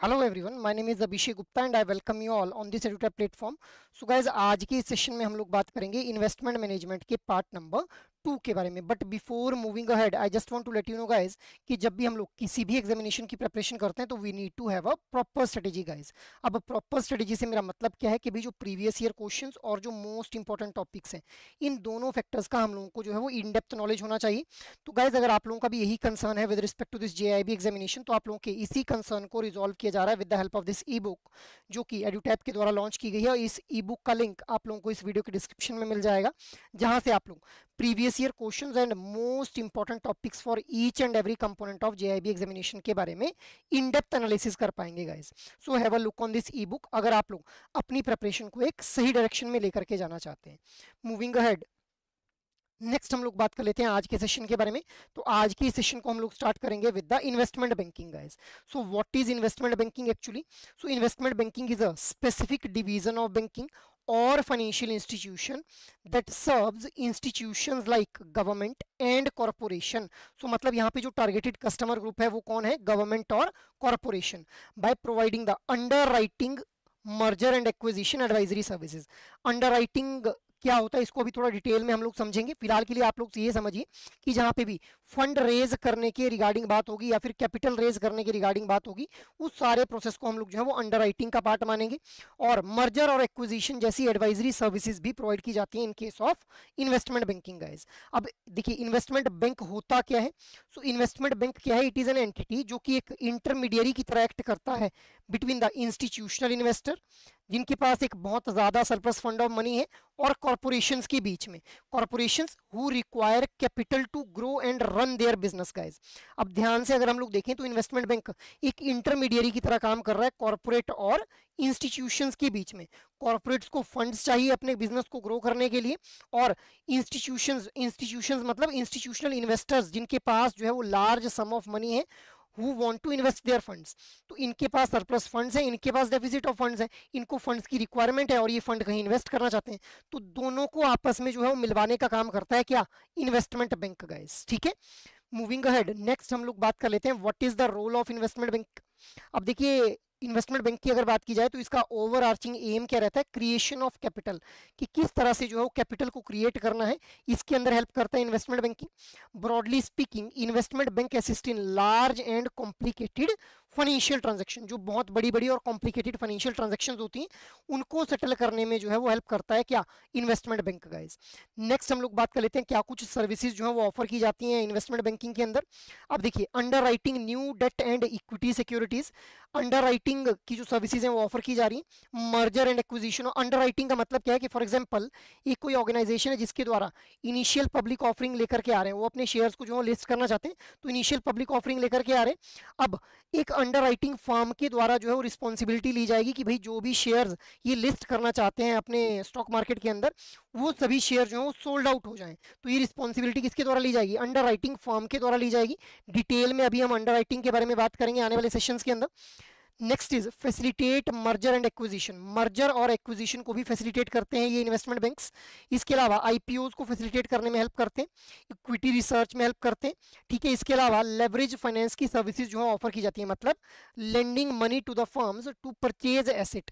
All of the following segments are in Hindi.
Hello everyone, my name is Abhishek Gupta and I welcome you all on this edutech platform. So guys, आज के इस सेशन में हम लोग बात करेंगे इन्वेस्टमेंट मैनेजमेंट के पार्ट नंबर 2 के बारे में। But before moving ahead I just want to let you know guys कि जब भी हम लोग किसी भी एग्जामिनेशन की प्रिपरेशन करते हैं तो we need to have a proper strategy guys. अब प्रॉपर स्ट्रेटेजी से मेरा मतलब क्या है कि भाई जो प्रीवियस ईयर क्वेश्चंस और जो मोस्ट इंपॉर्टेंट टॉपिक्स हैं, इन दोनों फैक्टर्स का हम लोगों को जो है वो इन डेप्थ नॉलेज होना चाहिए। तो गाइज, अगर आप लोगों का भी यही कंसर्न है with respect to this JIB examination, तो आप लोगों के इसी कंसर्न को रिजॉल्व किया जा रहा है with the help of this E book जो कि एडुटैप के द्वारा लॉन्च की गई है। इस ई बुक का लिंक आप लोगों को इस वीडियो के डिस्क्रिप्शन में मिल जाएगा, जहां से आप लोग previous year questions and most important topics for each and every component of JIB examination के बारे में इन डेप्थ एनालिसिस कर पाएंगे guys. So have a look on this E book अगर आप लोग अपनी प्रिपरेशन को एक सही डायरेक्शन में लेकर के जाना चाहते हैं। मूविंग अहेड, नेक्स्ट हम लोग बात कर लेते हैं आज के सेशन के बारे में। तो आज की सेशन को हम लोग स्टार्ट करेंगे with the investment banking guys. So what is investment banking actually? So investment banking is a specific division of banking or financial institution that serves institutions like government and corporation. So मतलब यहाँ पे जो targeted customer group है वो कौन है? Government और corporation, by providing the underwriting, merger and acquisition advisory services. Underwriting क्या होता है इसको अभी थोड़ा डिटेल में हम लोग समझेंगे। फिलहाल के लिए आप लोग ये समझिए कि जहाँ पे भी फंड रेज करने के रिगार्डिंग बात होगी या फिर कैपिटल रेज करने के रिगार्डिंग बात होगी, उस सारे प्रोसेस को हम लोग जो है वो अंडरराइटिंग का पार्ट मानेंगे। और मर्जर और एक्विजिशन जैसी एडवाइजरी सर्विसेज भी प्रोवाइड की जाती है in case of investment banking guys. अब देखिए, इन्वेस्टमेंट बैंक होता क्या है? सो इन्वेस्टमेंट बैंक क्या है? इट इज एन एंटिटी जो कि एक इंटरमीडियरी की तरह एक्ट करता है बिटवीन द इंस्टीट्यूशनल इन्वेस्टर, जिनके पास एक बहुत ज्यादा सरप्लस फंड ऑफ मनी है, और कॉर्पोरेशंस के बीच में, corporations who require capital to grow and run their business guys. अब ध्यान से अगर हम लोग देखें तो इन्वेस्टमेंट बैंक एक इंटरमीडियरी की तरह काम कर रहा है कॉर्पोरेट और इंस्टीट्यूशंस के बीच में। कॉर्पोरेट्स को फंड्स चाहिए अपने बिजनेस को ग्रो करने के लिए, और इंस्टीट्यूशंस मतलब इंस्टीट्यूशनल इन्वेस्टर्स जिनके पास जो है वो लार्ज सम ऑफ मनी है, who want to invest their funds, तो इनके पास सरप्लस फंड्स हैं, इनके पास डेफिसिट ऑफ फंड्स हैं, इनको फंड्स की रिक्वायरमेंट है और ये फंड कहीं इन्वेस्ट करना चाहते हैं, तो दोनों को आपस में जो है वो मिलवाने का काम करता है क्या? Investment bank guys. ठीक है, मूविंग अहेड, नेक्स्ट हम लोग बात कर लेते हैं what is the role of investment bank. अब देखिए, इन्वेस्टमेंट बैंक की अगर बात की जाए तो इसका ओवर आर्चिंग एम क्या रहता है? क्रिएशन ऑफ कैपिटल, कि किस तरह से जो है वो कैपिटल को क्रिएट करना है, इसके अंदर हेल्प करता है investment banking. Broadly speaking, investment bank assist in large and complicated financial transaction, जो बहुत बड़ी बड़ी और कॉम्प्लिकेटेड फाइनेंशियल ट्रांजेक्शन होती हैं उनको सेटल करने में जो है वो हेल्प करता है क्या? Investment bank guys. नेक्स्ट हम लोग बात कर लेते हैं क्या कुछ सर्विसेज जो है वो ऑफर की जाती हैं इन्वेस्टमेंट बैंकिंग के अंदर। अब देखिए, underwriting new debt and equity securities, underwriting की जो सर्विसेज हैं वो ऑफर की जा रही है। Merger and acquisition, under writing का मतलब क्या है कि फॉर एग्जांपल एक कोई ऑर्गेनाइजेशन है जिसके द्वारा इनिशियल पब्लिक ऑफरिंग लेकर के आ रहे हैं, वो अपने शेयर्स को जो है लिस्ट करना चाहते हैं, तो इनिशियल पब्लिक ऑफरिंग लेकर के आ रहे हैं। अब एक अंडर राइटिंग फर्म के द्वारा जो है वो रिस्पॉन्सिबिलिटी ली जाएगी कि भाई जो भी शेयर्स ये लिस्ट करना चाहते हैं अपने स्टॉक मार्केट के अंदर, वो सभी शेयर जो है वो सोल्ड आउट हो जाएं, तो ये रिस्पॉन्सिबिलिटी किसके द्वारा ली जाएगी? अंडर राइटिंग फर्म के द्वारा ली जाएगी। डिटेल में अभी हम अंडर राइटिंग के बारे में बात करेंगे आने वाले सेशंस के अंदर। Next is facilitate merger and acquisition, merger और एक्विजिशन को भी फैसिलिटेट करते हैं ये इन्वेस्टमेंट बैंक्स। इसके अलावा आईपीओज को फैसिलिटेट करने में हेल्प करते हैं, इक्विटी रिसर्च में हेल्प करते हैं। ठीक है, इसके अलावा लेवरेज फाइनेंस की सर्विसेज जो है ऑफर की जाती है, मतलब lending money to the firms to purchase asset,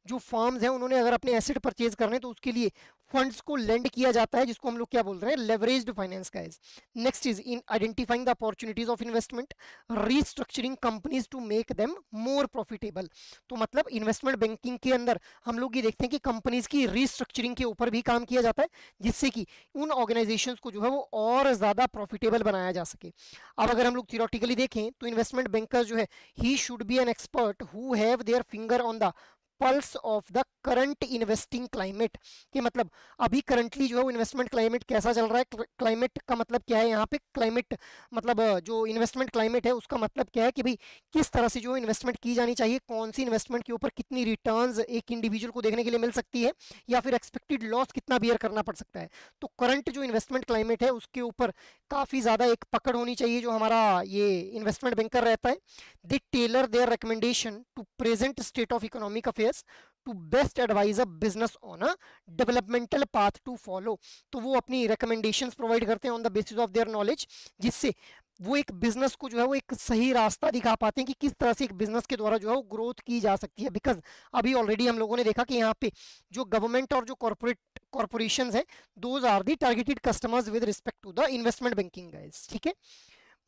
जो फर्म्स हैं उन्होंने अगर अपने एसेट परचेज करने तो उसके लिए फंड्स को लेंड किया जाता है, जिसको हम लोग क्या बोल रहे हैं? Leveraged finance guys. Next is in identifying the opportunities of investment, restructuring companies to make them more profitable. तो मतलब इन्वेस्टमेंट बैंकिंग के अंदर हम लोग ये देखते हैं कि कंपनीज की रीस्ट्रक्चरिंग के ऊपर भी काम किया जाता है, जिससे कि उन ऑर्गेनाइजेशंस को जो है वो और ज्यादा प्रॉफिटेबल बनाया जा सके। अब अगर हम लोग थियोरेटिकली देखें तो इन्वेस्टमेंट बैंकर जो है, he should be an expert who have their finger on the pulse of the current investing climate, कि मतलब अभी करंटली जो है इन्वेस्टमेंट क्लाइमेट कैसा चल रहा है। क्लाइमेट का मतलब क्या है यहाँ पे? क्लाइमेट मतलब जो इन्वेस्टमेंट क्लाइमेट है उसका मतलब क्या है कि भाई किस तरह से जो इन्वेस्टमेंट की जानी चाहिए, कौन सी इन्वेस्टमेंट के ऊपर कितनी रिटर्न्स एक इंडिविजुअल को देखने के लिए मिल सकती है, या फिर एक्सपेक्टेड लॉस कितना बियर करना पड़ सकता है। तो करंट जो इन्वेस्टमेंट क्लाइमेट है उसके ऊपर काफी ज्यादा एक पकड़ होनी चाहिए जो हमारा ये इन्वेस्टमेंट बैंकर रहता है। They tailor their recommendation to present state of economic affairs to best advise a business on a developmental path to follow. तो वो अपनी रिकमेंडेशंस प्रोवाइड करते हैं on the basis of their knowledge, जिससे वो एक बिजनेस को जो है वो एक सही रास्ता दिखा पाते हैं कि किस तरह से एक बिजनेस के द्वारा जो है वो ग्रोथ की जा सकती है। बिकॉज अभी ऑलरेडी हम लोगों ने देखा कि यहाँ पे जो गवर्नमेंट और जो कॉर्पोरेशन है, those are the targeted customers with respect to the investment banking guys. ठीक है,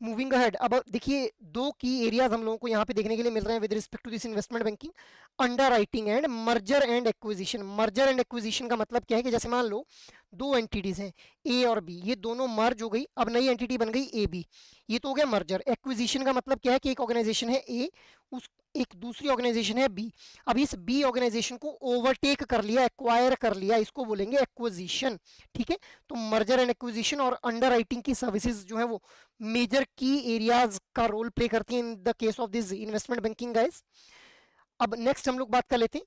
मूविंग अहेड, अब देखिए दो की एरियाज हम लोगों को यहाँ पे देखने के लिए मिल रहे हैं with respect to this investment banking, underwriting and merger and acquisition. Merger and acquisition का मतलब क्या है कि जैसे मान लो दो एंटिटीज हैं ए और बी, ये दोनों मर्ज हो गई, अब नई एंटिटी बन गई ए बी, ये तो हो गया मर्जर। एक्विजिशन का मतलब क्या है कि एक ऑर्गेनाइजेशन है ए, उस एक दूसरी ऑर्गेनाइजेशन है बी, अब इस बी ऑर्गेनाइजेशन को ओवरटेक कर लिया, एक्वायर कर लिया, इसको बोलेंगे एक्विजिशन। ठीक है, तो मर्जर एंड एक्विजिशन और अंडर राइटिंग की सर्विसेज जो है वो मेजर की एरियाज का रोल प्ले करती हैं in the case of this investment banking guys. अब नेक्स्ट हम लोग बात कर लेते हैं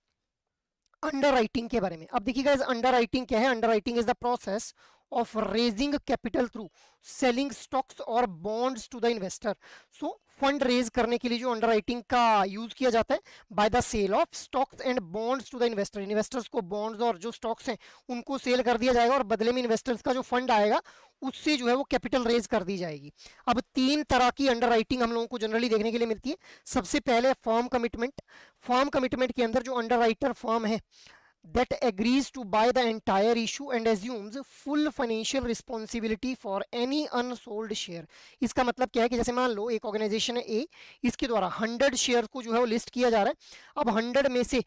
अंडर राइटिंग के बारे में। अब देखिए गाइस, अंडर राइटिंग क्या है? Underwriting is the process of raising capital through selling stocks और bonds to the investor. So fund raise करने के लिए जो अंडर राइटिंग का यूज किया जाता है by the sale of stocks and bonds to the investor. Investors को बॉन्ड्स और जो स्टॉक्स हैं उनको सेल कर दिया जाएगा और बदले में इन्वेस्टर्स का जो फंड आएगा उससे जो है वो कैपिटल रेज कर दी जाएगी। अब तीन तरह की अंडर राइटिंग हम लोगों को जनरली देखने के लिए मिलती है। सबसे पहले फर्म कमिटमेंट। फर्म कमिटमेंट के अंदर जो अंडर राइटर फर्म है that agrees to buy the entire issue and assumes full financial responsibility for any unsold share। इसका मतलब क्या है कि जैसे मान लो एक ऑर्गेनाइजेशन है ए, इसके द्वारा 100 शेयर को जो है वो लिस्ट किया जा रहा है। अब 100 में से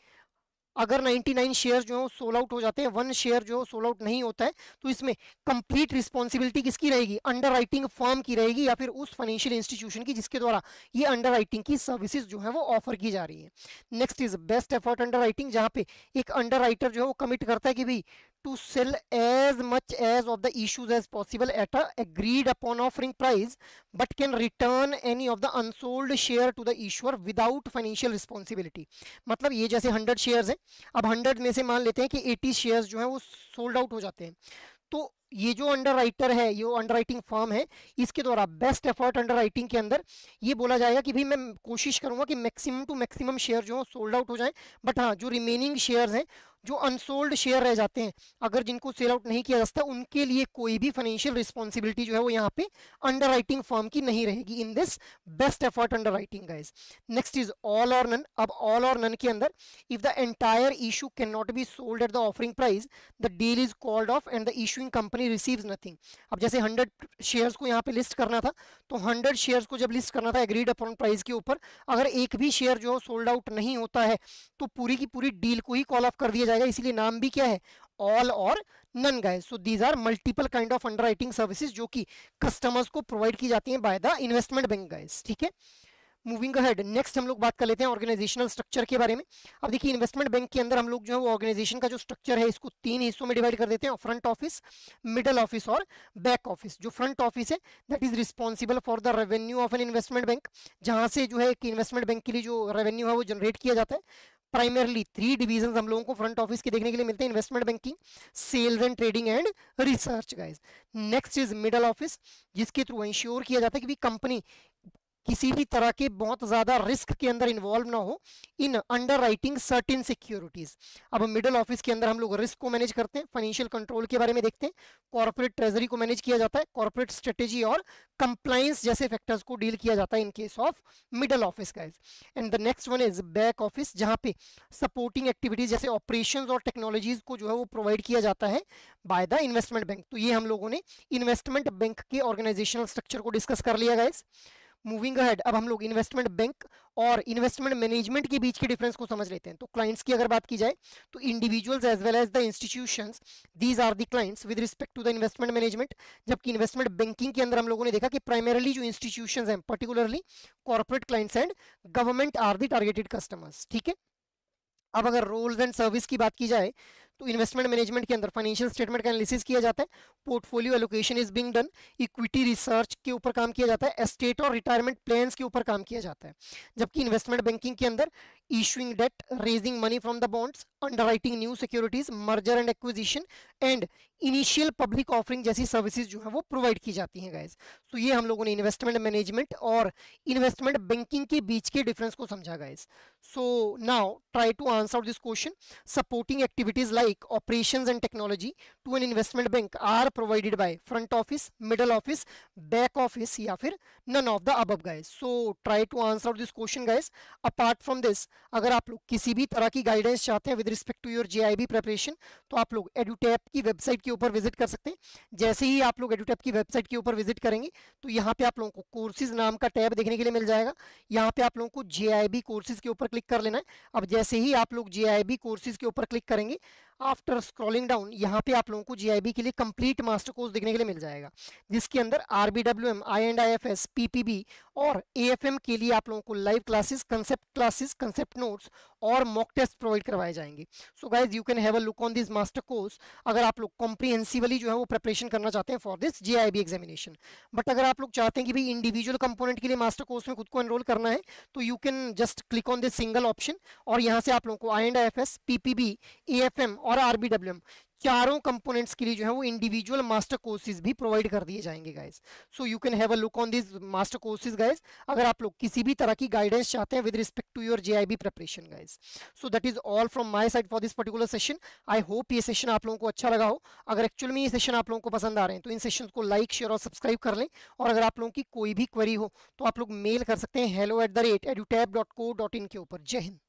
अगर 99 शेयर जो है सोल आउट हो जाते हैं, 1 शेयर जो सोल आउट नहीं होता है, तो इसमें कंप्लीट रिस्पॉन्सिबिलिटी किसकी रहेगी? अंडर राइटिंग फर्म की रहेगी या फिर उस फाइनेंशियल इंस्टीट्यूशन की जिसके द्वारा ये अंडर राइटिंग की सर्विसेज जो है वो ऑफर की जा रही है। Next is best effort under writing, जहां पे एक अंडर राइटर जो है वो कमिट करता है कि भाई to sell as much as of the issues as possible at a agreed upon offering price, but can return any of the unsold share to the issuer without financial responsibility। मतलब ये जैसे 100 शेयर्स हैं, अब 100 में से मान लेते हैं कि 80 शेयर्स जो हैं वो सोल्ड आउट हो जाते हैं, तो ये जो अंडर राइटर है, ये अंडर राइटिंग फर्म है, इसके द्वारा बेस्ट एफर्ट अंडर राइटिंग के अंदर ये बोला जाएगा कि भाई मैं कोशिश करूंगा कि मैक्सिमम टू मैक्सिमम शेयर जो सोल्ड आउट हो जाए, बट हाँ जो रिमेनिंग शेयर्स हैं, जो अनसोल्ड शेयर रह जाते हैं, अगर जिनको सेल आउट नहीं किया जा सकता, उनके लिए कोई भी फाइनेंशियल रिस्पॉन्सिबिलिटी जो है वो यहाँ पे अंडर राइटिंग फर्म की नहीं रहेगी in this best effort under writing guys. Next is all or none. अब ऑल और नन के अंदर if the entire issue can not be sold at the offering price, the deal is called off and the issuing company receives nothing. अब जैसे 100 शेयर्स को यहाँ पे लिस्ट करना था, तो 100 शेयर्स को जब लिस्ट करना था एग्रीड अपॉन प्राइस के ऊपर, अगर एक भी शेयर जो सोल्ड आउट नहीं होता है तो पूरी की पूरी डील को ही कॉल ऑफ कर दिया जाएगा, इसलिए नाम भी क्या है? All or none guys. So these are multiple kind of underwriting services जो कि कस्टमर्स को प्रोवाइड की जाती हैं by the investment bank guys. ठीक है, मूविंग अहेड, नेक्स्ट हम लोग बात कर लेते हैं ऑर्गेनाइजेशनल स्ट्रक्चर के बारे में। अब देखिए इन्वेस्टमेंट बैंक के अंदर हम लोग जो है वो ऑर्गेनाइजेशन का जो स्ट्रक्चर है इसको 3 हिस्सों में डिवाइड कर देते हैं, फ्रंट ऑफिस, मिडल ऑफिस और बैक ऑफिस। जो फ्रंट ऑफिस है that is responsible for the revenue of an investment bank, जहां से जो है कि इन्वेस्टमेंट बैंक के लिए जो रेवेन्यू है वो जनरेट किया जाता है। प्राइमरली 3 डिविजन हम लोगों को फ्रंट ऑफिस के देखने के लिए मिलते हैं, investment banking, sales and trading and research guys. Next is middle office, जिसके थ्रू इंश्योर किया जाता है कि कंपनी किसी भी तरह के बहुत ज्यादा रिस्क के अंदर इन्वॉल्व ना हो in under writing certain securities. अब मिडिल ऑफिस के अंदर हम लोग रिस्क को मैनेज करते हैं, फाइनेंशियल कंट्रोल के बारे में देखते हैं, कॉर्पोरेट ट्रेजरी को मैनेज किया जाता है, कॉर्पोरेट स्ट्रेटेजी और कंप्लायंस जैसे फैक्टर्स को डील किया जाता है in case of middle office guys. And the next one is back office, जहां पे सपोर्टिंग एक्टिविटीज जैसे ऑपरेशंस और टेक्नोलॉजीज को जो है वो प्रोवाइड किया जाता है बाय द इन्वेस्टमेंट बैंक। तो ये हम लोगों ने इन्वेस्टमेंट बैंक के ऑर्गेनाइजेशनल स्ट्रक्चर को डिस्कस कर लिया गाइस। मूविंग अहेड, अब हम लोग इन्वेस्टमेंट बैंक और इन्वेस्टमेंट मैनेजमेंट के बीच के डिफरेंस को समझ लेते हैं। तो क्लाइंट्स की अगर बात की जाए तो individuals as well as the institutions, these are the clients with respect to the investment management. जबकि इन्वेस्टमेंट बैंकिंग के अंदर हम लोगों ने देखा कि प्राइमरली जो इंस्टीट्यूशंस हैं, particularly corporate clients and government are the targeted customers. ठीक है, अब अगर रोल्स एंड सर्विस की बात की जाए तो इन्वेस्टमेंट मैनेजमेंट के अंदर फाइनेंशियल स्टेटमेंट का एनालिसिस किया जाता है, portfolio allocation is being done, equity research के ऊपर काम किया जाता है, एस्टेट और रिटायरमेंट प्लान्स के ऊपर काम किया जाता है। जबकि इन्वेस्टमेंट बैंकिंग के अंदर issuing debt, raising money from the bonds, underwriting new securities, merger and acquisition and initial public offering जैसी सर्विसेज जो है वो प्रोवाइड की जाती हैं गाइस। तो ये हम लोगों ने इन्वेस्टमेंट मैनेजमेंट और इन्वेस्टमेंट बैंकिंग के बीच के डिफरेंस को समझा guys. So now try to answer this question. Supporting activities like like operations and technology to an investment bank are provided by front office, middle office, back office या फिर none of the above guys. So try to answer this question guys. Apart from this, अगर आप लोग किसी भी तरह की गाइडेंस चाहते हैं with respect to your JIB preparation, तो आप लोग एडुटैप की वेबसाइट के ऊपर विजिट कर सकते हैं. जैसे ही आप लोग एडुटैप की वेबसाइट के ऊपर विजिट करेंगे तो यहाँ पे आप लोगों को कोर्सेज नाम का टैब देखने के लिए मिल जाएगा. यहाँ पे आप लोगों को JIB कोर्सेज के ऊपर क्लिक कर लेना है. अब जैसे ही आप लोग JIB कोर्सेज के ऊपर क्लिक करेंगे, आफ्टर स्क्रॉलिंग डाउन यहाँ पे आप लोगों को JIB के लिए कंप्लीट मास्टर कोर्स देखने के लिए मिल जाएगा, जिसके अंदर RBWM, IND-IFS, PPB और AFM के लिए आप लोगों को लाइव क्लासेस, कंसेप्ट नोट्स और मॉक टेस्ट प्रोवाइड करवाए जाएंगे. So guys you can have a look on this master course अगर आप लोग कॉम्प्रिहेंसिवली जो है वो प्रिपरेशन करना चाहते हैं for this JIB examination. But अगर आप लोग चाहते हैं कि भाई इंडिविजुअल कंपोनेंट के लिए मास्टर कोर्स में खुद को एनरोल करना है, तो you can just click on this single option और यहाँ से आप लोगों को IND-IFS, PPB, AFM और RBWM चारों कंपोनेंट्स के लिए जो है वो इंडिविजुअल मास्टर कोर्सेज भी प्रोवाइड कर दिए जाएंगे guys. So you can have a look on this master courses guys अगर आप लोग किसी भी तरह की गाइडेंस चाहते हैं with respect to your JIB preparation guys. So that is all from my side for this particular session. I hope ये सेशन आप लोगों को अच्छा लगा हो. अगर एक्चुअल में ये सेशन आप लोगों को पसंद आ रहे हैं तो इन सेशन को लाइक, शेयर और सब्सक्राइब कर लें. और अगर आप लोगों की कोई भी क्वेरी हो तो आप लोग मेल कर सकते हैं hello@edutap.co.in के ऊपर. जय हिंद.